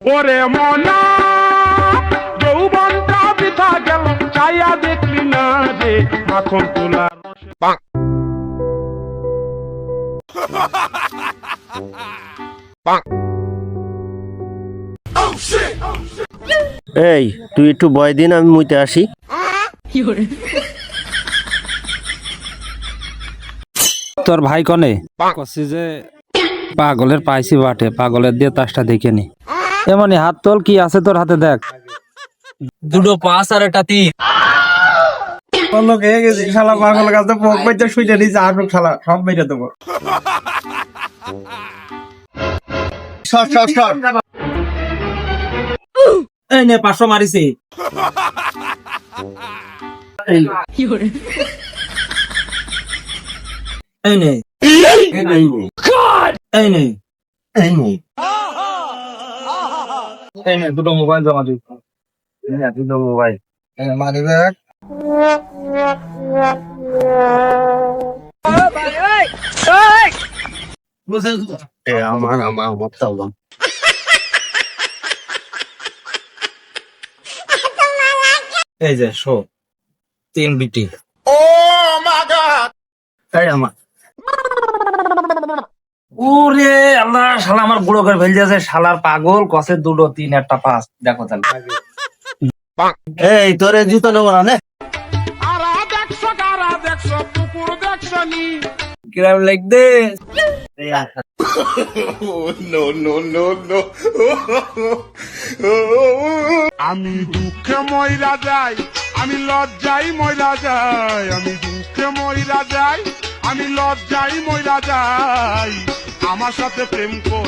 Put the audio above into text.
ওরে মনা যৌবনটা বৃথা গেল চাইয়া দেখলি না রে মাখন তোলার এই তুই একটু বয় দিন, আমি মুইতে আসি। তোর ভাই কনে কছি যে পাগলের পাইছি বাটে, পাগলের দিয়ে তাসটা দেখে নি। এমনই হাত তোল, কি আছে তোর হাতে দেখ। দুটো পাঁচ আর একটা তিন। শালা পাগল কাছে পক বাইতে শুইতে দিছে আর শালা সব মেরে দেবো। এই নে 500 মারিছি। এই নে এই নে এই নে দুটো মোবাইল জমা দিই। দুটো মোবাইল মানি ব্যাগ আমার তাও এই যে শো 3 বিটি। তাই আমার ওরে আল্লাহ, শালা আমার বুড়ো করে ফেল যাচ্ছে। শালার পাগল কসে দুটো 3 একটা 5। দেখো তাহলে এই তোরে জুতো নেবো না আরা দেখছো পুকুর দেখছো নি কিরাম লাগবে। আমি দুঃখে ময়রা যাই, আমি লজ্জাই ময়রা যাই, আমি দুঃখে ময়রা যাই, আমি লজ্জাই ময়রা যাই, আমার সাথে প্রেম কর।